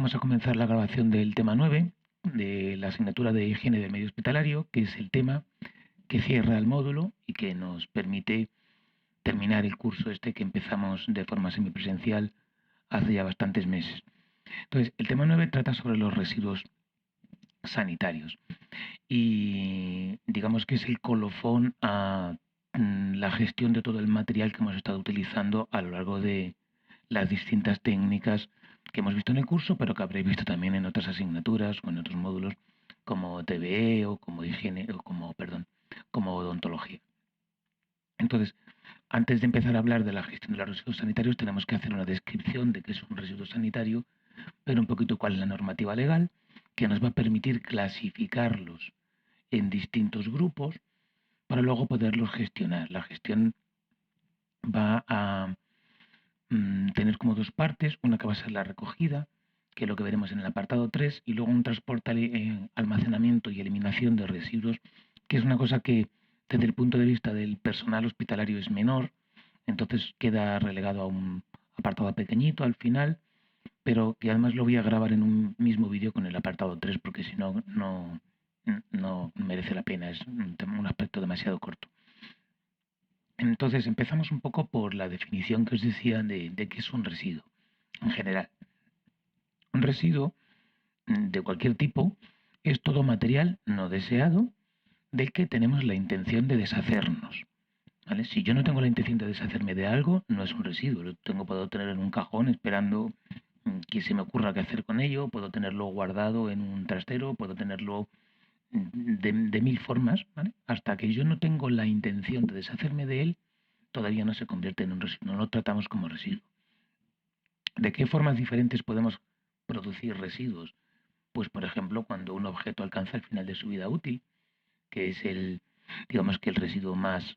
vamos a comenzar la grabación del tema 9 de la asignatura de higiene del medio hospitalario, que es el tema que cierra el módulo y que nos permite terminar el curso este que empezamos de forma semipresencial hace ya bastantes meses. Entonces, el tema 9 trata sobre los residuos sanitarios y digamos que es el colofón a la gestión de todo el material que hemos estado utilizando a lo largo de las distintas técnicas que hemos visto en el curso, pero que habréis visto también en otras asignaturas o en otros módulos como TBE o como higiene o como odontología. Entonces, antes de empezar a hablar de la gestión de los residuos sanitarios, tenemos que hacer una descripción de qué es un residuo sanitario, ver un poquito cuál es la normativa legal que nos va a permitir clasificarlos en distintos grupos para luego poderlos gestionar. La gestión va a tener como dos partes, una que va a ser la recogida, que es lo que veremos en el apartado 3, y luego un transporte, almacenamiento y eliminación de residuos, que es una cosa que desde el punto de vista del personal hospitalario es menor, entonces queda relegado a un apartado pequeñito al final, pero que además lo voy a grabar en un mismo vídeo con el apartado 3, porque si no, no merece la pena, es un aspecto demasiado corto. Entonces empezamos un poco por la definición que os decía de qué es un residuo en general. Un residuo de cualquier tipo es todo material no deseado del que tenemos la intención de deshacernos. ¿Vale? Si yo no tengo la intención de deshacerme de algo, no es un residuo. Puedo tener en un cajón esperando que se me ocurra qué hacer con ello, puedo tenerlo guardado en un trastero, puedo tenerlo de mil formas, ¿vale? Hasta que yo no tengo la intención de deshacerme de él, todavía no se convierte en un residuo, no lo tratamos como residuo. ¿De qué formas diferentes podemos producir residuos? Pues, por ejemplo, cuando un objeto alcanza el final de su vida útil, que es digamos que el residuo más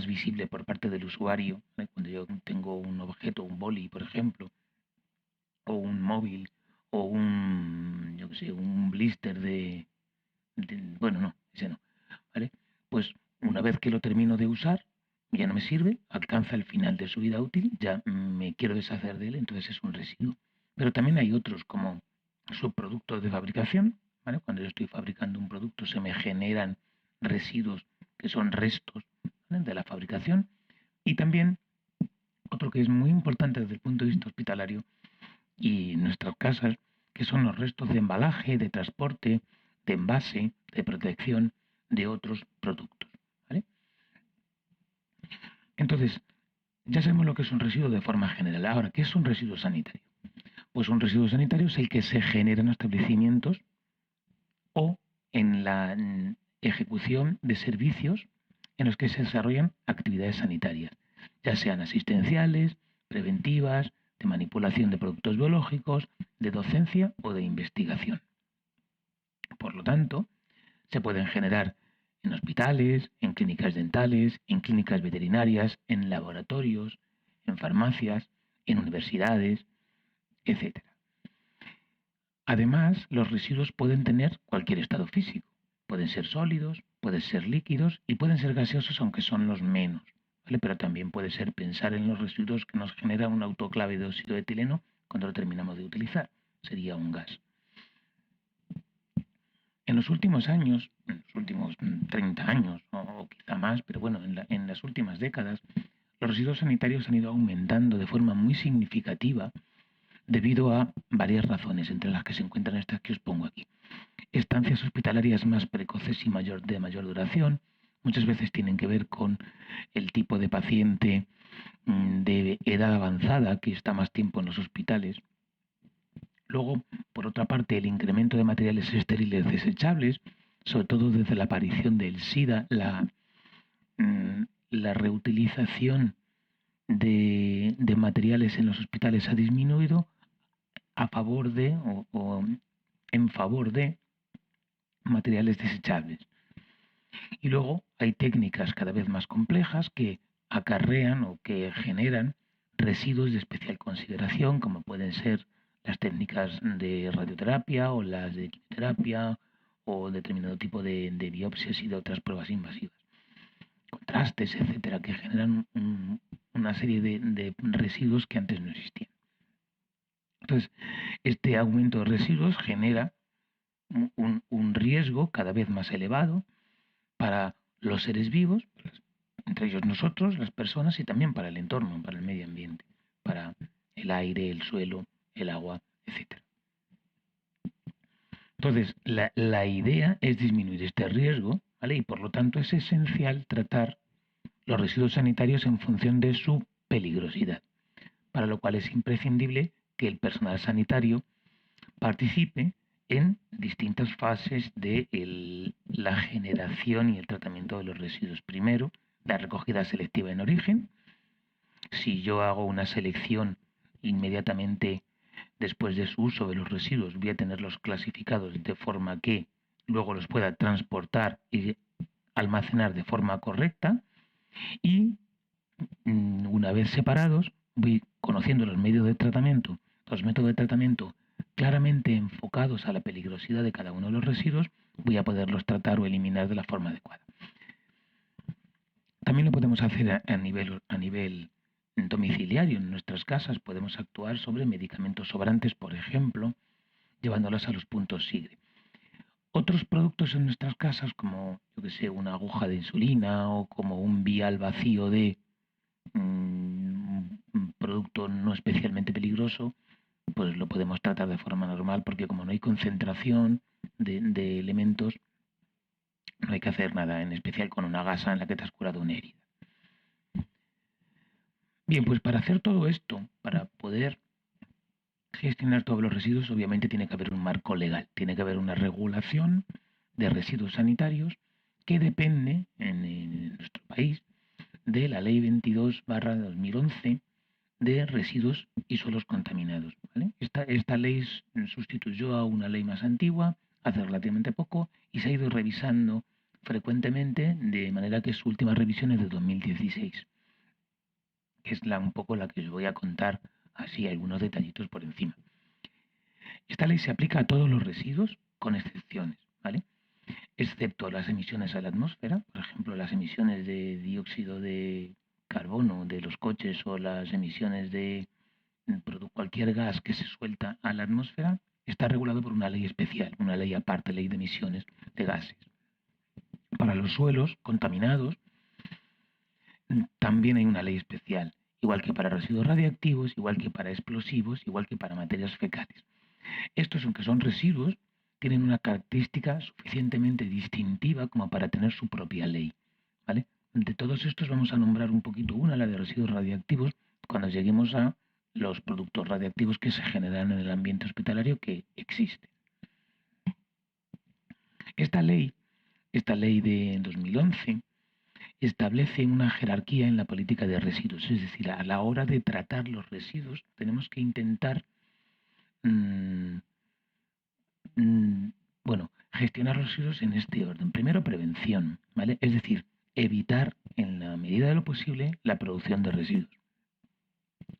visible por parte del usuario, ¿eh? Cuando yo tengo un objeto, un boli, por ejemplo, o un móvil, o yo qué sé, un blister bueno, no, ese no, ¿vale? Pues una vez que lo termino de usar, ya no me sirve, alcanza el final de su vida útil, ya me quiero deshacer de él, entonces es un residuo. Pero también hay otros como subproductos de fabricación, ¿vale? Cuando yo estoy fabricando un producto se me generan residuos que son restos, ¿vale?, de la fabricación. Y también otro que es muy importante desde el punto de vista hospitalario y en nuestras casas, que son los restos de embalaje, de transporte, de envase, de protección de otros productos, ¿vale? Entonces, ya sabemos lo que es un residuo de forma general. Ahora, ¿qué es un residuo sanitario? Pues un residuo sanitario es el que se genera en establecimientos o en la ejecución de servicios en los que se desarrollan actividades sanitarias, ya sean asistenciales, preventivas, de manipulación de productos biológicos, de docencia o de investigación. Por lo tanto, se pueden generar en hospitales, en clínicas dentales, en clínicas veterinarias, en laboratorios, en farmacias, en universidades, etc. Además, los residuos pueden tener cualquier estado físico. Pueden ser sólidos, pueden ser líquidos y pueden ser gaseosos, aunque son los menos, ¿vale? Pero también puede ser pensar en los residuos que nos genera un autoclave de óxido de etileno cuando lo terminamos de utilizar. Sería un gas. En los últimos años, en los últimos 30 años o quizá más, pero bueno, en las últimas décadas, los residuos sanitarios han ido aumentando de forma muy significativa debido a varias razones, entre las que se encuentran estas que os pongo aquí. Estancias hospitalarias más precoces y de mayor duración, muchas veces tienen que ver con el tipo de paciente de edad avanzada que está más tiempo en los hospitales. Luego, por otra parte, el incremento de materiales estériles desechables, sobre todo desde la aparición del SIDA, la reutilización de materiales en los hospitales ha disminuido a favor de o en favor de materiales desechables. Y luego hay técnicas cada vez más complejas que acarrean o que generan residuos de especial consideración, como pueden ser las técnicas de radioterapia o las de quimioterapia o determinado tipo de biopsias y de otras pruebas invasivas. Contrastes, etcétera, que generan una serie de residuos que antes no existían. Entonces, este aumento de residuos genera un riesgo cada vez más elevado para los seres vivos, entre ellos nosotros, las personas, y también para el entorno, para el medio ambiente, para el aire, el suelo, el agua, etc. Entonces, la idea es disminuir este riesgo, ¿vale? Y por lo tanto es esencial tratar los residuos sanitarios en función de su peligrosidad, para lo cual es imprescindible que el personal sanitario participe en distintas fases de la generación y el tratamiento de los residuos. Primero, la recogida selectiva en origen. Si yo hago una selección inmediatamente después de su uso de los residuos, voy a tenerlos clasificados de forma que luego los pueda transportar y almacenar de forma correcta, y una vez separados voy conociendo los medios de tratamiento, los métodos de tratamiento claramente enfocados a la peligrosidad de cada uno de los residuos, voy a poderlos tratar o eliminar de la forma adecuada. También lo podemos hacer a nivel domiciliario. En nuestras casas podemos actuar sobre medicamentos sobrantes, por ejemplo, llevándolos a los puntos SIGRE. Otros productos en nuestras casas, como yo que sé, una aguja de insulina o como un vial vacío de un producto no especialmente peligroso, pues lo podemos tratar de forma normal, porque como no hay concentración de elementos, no hay que hacer nada, en especial con una gasa en la que te has curado una herida. Bien, pues para hacer todo esto, para poder gestionar todos los residuos, obviamente tiene que haber un marco legal, tiene que haber una regulación de residuos sanitarios que depende en nuestro país de la Ley 22/2011 de residuos y suelos contaminados, ¿vale? Esta ley sustituyó a una ley más antigua hace relativamente poco y se ha ido revisando frecuentemente, de manera que su última revisión es de 2016, que es un poco la que os voy a contar así algunos detallitos por encima. Esta ley se aplica a todos los residuos con excepciones, ¿vale? Excepto las emisiones a la atmósfera, por ejemplo, las emisiones de dióxido de carbono de los coches o las emisiones de cualquier gas que se suelta a la atmósfera, está regulado por una ley especial, una ley aparte, ley de emisiones de gases. Para los suelos contaminados también hay una ley especial, igual que para residuos radiactivos, igual que para explosivos, igual que para materias fecales. Estos, aunque son residuos, tienen una característica suficientemente distintiva como para tener su propia ley, ¿vale? De todos estos vamos a nombrar un poquito una, la de residuos radiactivos, cuando lleguemos a los productos radiactivos que se generan en el ambiente hospitalario que existe. Esta ley de 2011, establece una jerarquía en la política de residuos, es decir, a la hora de tratar los residuos tenemos que intentar gestionar los residuos en este orden. Primero, prevención, ¿vale? Es decir, evitar en la medida de lo posible la producción de residuos.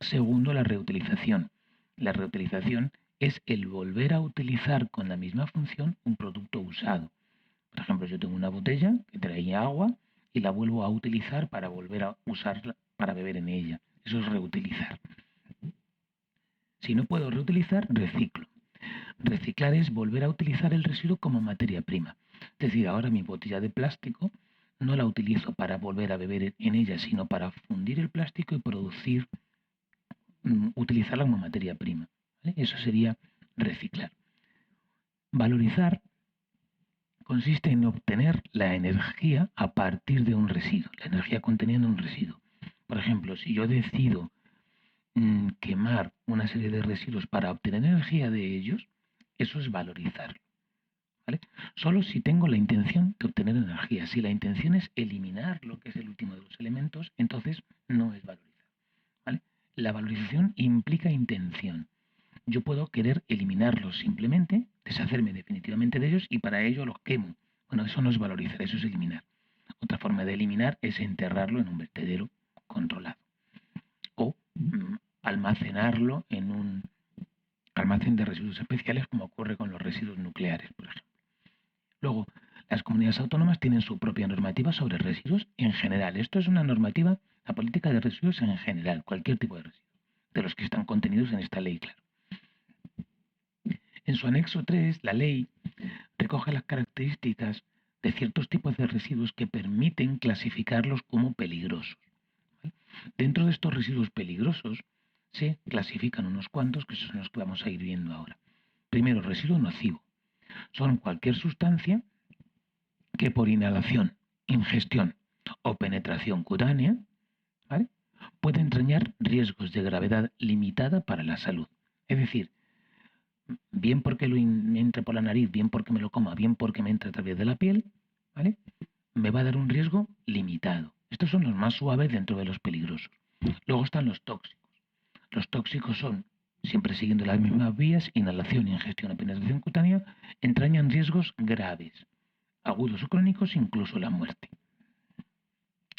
Segundo, la reutilización. La reutilización es el volver a utilizar con la misma función un producto usado. Por ejemplo, yo tengo una botella que traía agua y la vuelvo a utilizar para volver a usarla para beber en ella. Eso es reutilizar. Si no puedo reutilizar, reciclo. Reciclar es volver a utilizar el residuo como materia prima. Es decir, ahora mi botella de plástico no la utilizo para volver a beber en ella, sino para fundir el plástico y utilizarla como materia prima, ¿vale? Eso sería reciclar. Valorizar consiste en obtener la energía a partir de un residuo, la energía contenida en un residuo. Por ejemplo, si yo decido quemar una serie de residuos para obtener energía de ellos, eso es valorizarlo, ¿vale? Solo si tengo la intención de obtener energía. Si la intención es eliminar lo que es el último de los elementos, entonces no es valorizar, ¿vale? La valorización implica intención. Yo puedo querer eliminarlos simplemente, deshacerme definitivamente de ellos y para ello los quemo. Bueno, eso no es valorizar, eso es eliminar. Otra forma de eliminar es enterrarlo en un vertedero controlado o almacenarlo en un almacén de residuos especiales, como ocurre con los residuos nucleares, por ejemplo. Luego, las comunidades autónomas tienen su propia normativa sobre residuos en general. Esto es una normativa, la política de residuos en general, cualquier tipo de residuos, de los que están contenidos en esta ley, claro. En su anexo 3, la ley recoge las características de ciertos tipos de residuos que permiten clasificarlos como peligrosos. ¿Vale? Dentro de estos residuos peligrosos se clasifican unos cuantos que son los que vamos a ir viendo ahora. Primero, residuo nocivo. Son cualquier sustancia que por inhalación, ingestión o penetración cutánea, ¿vale?, puede entrañar riesgos de gravedad limitada para la salud. Es decir, bien porque me entre por la nariz, bien porque me lo coma, bien porque me entre a través de la piel, ¿vale?, me va a dar un riesgo limitado. Estos son los más suaves dentro de los peligrosos. Luego están los tóxicos. Los tóxicos son, siempre siguiendo las mismas vías, inhalación, ingestión o penetración cutánea, entrañan riesgos graves, agudos o crónicos, incluso la muerte.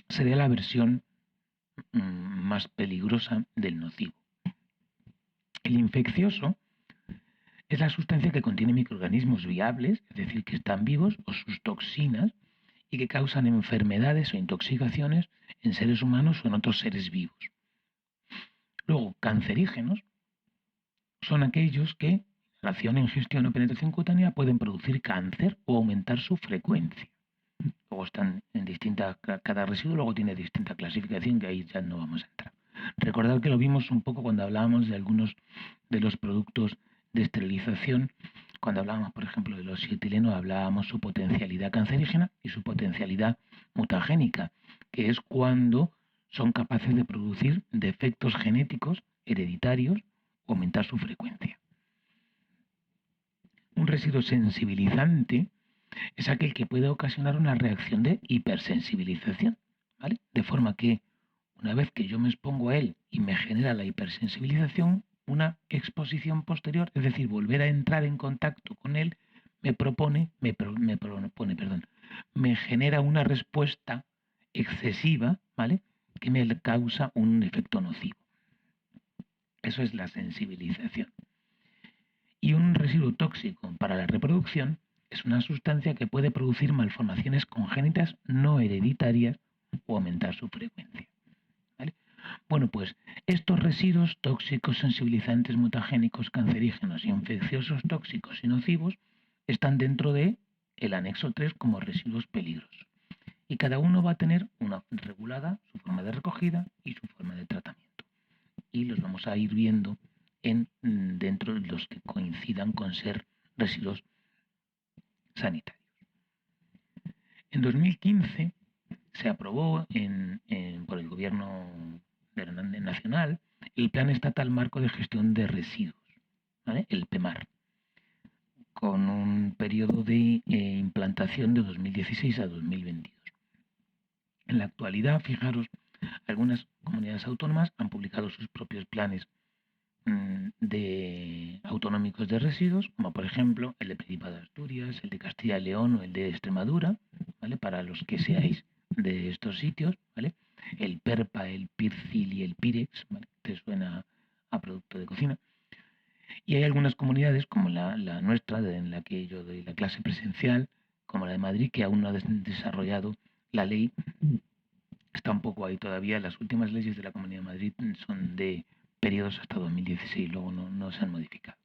Sería la versión más peligrosa del nocivo. El infeccioso es la sustancia que contiene microorganismos viables, es decir, que están vivos, o sus toxinas, y que causan enfermedades o intoxicaciones en seres humanos o en otros seres vivos. Luego, cancerígenos son aquellos que, inhalación, ingestión o penetración cutánea, pueden producir cáncer o aumentar su frecuencia. Luego están en cada residuo luego tiene distinta clasificación, que ahí ya no vamos a entrar. Recordad que lo vimos un poco cuando hablábamos de algunos de los productos de esterilización. Cuando hablábamos, por ejemplo, de los etileno, hablábamos su potencialidad cancerígena y su potencialidad mutagénica, que es cuando son capaces de producir defectos genéticos hereditarios o aumentar su frecuencia. Un residuo sensibilizante es aquel que puede ocasionar una reacción de hipersensibilización, ¿vale? De forma que una vez que yo me expongo a él y me genera la hipersensibilización, una exposición posterior, es decir, volver a entrar en contacto con él, me genera una respuesta excesiva, ¿vale?, que me causa un efecto nocivo. Eso es la sensibilización. Y un residuo tóxico para la reproducción es una sustancia que puede producir malformaciones congénitas no hereditarias o aumentar su frecuencia. ¿Vale? Bueno, pues estos residuos tóxicos, sensibilizantes, mutagénicos, cancerígenos, infecciosos, tóxicos y nocivos están dentro de el anexo 3 como residuos peligrosos. Y cada uno va a tener una regulada, su forma de recogida y su forma de tratamiento. Y los vamos a ir viendo dentro de los que coincidan con ser residuos sanitarios. En 2015 se aprobó por el Gobierno Nacional el Plan Estatal Marco de Gestión de Residuos, ¿vale?, el PEMAR, con un periodo de implantación de 2016 a 2022. En la actualidad, fijaros, algunas comunidades autónomas han publicado sus propios planes autonómicos de residuos, como por ejemplo el de Principado de Asturias, el de Castilla y León o el de Extremadura, ¿vale?, para los que seáis de estos sitios, ¿vale? El PERPA, el PIRCIL y el PIREX, ¿vale?, te suena a producto de cocina. Y hay algunas comunidades, como la nuestra, en la que yo doy la clase presencial, como la de Madrid, que aún no ha desarrollado la ley. Está un poco ahí todavía. Las últimas leyes de la Comunidad de Madrid son de periodos hasta 2016, luego no se han modificado.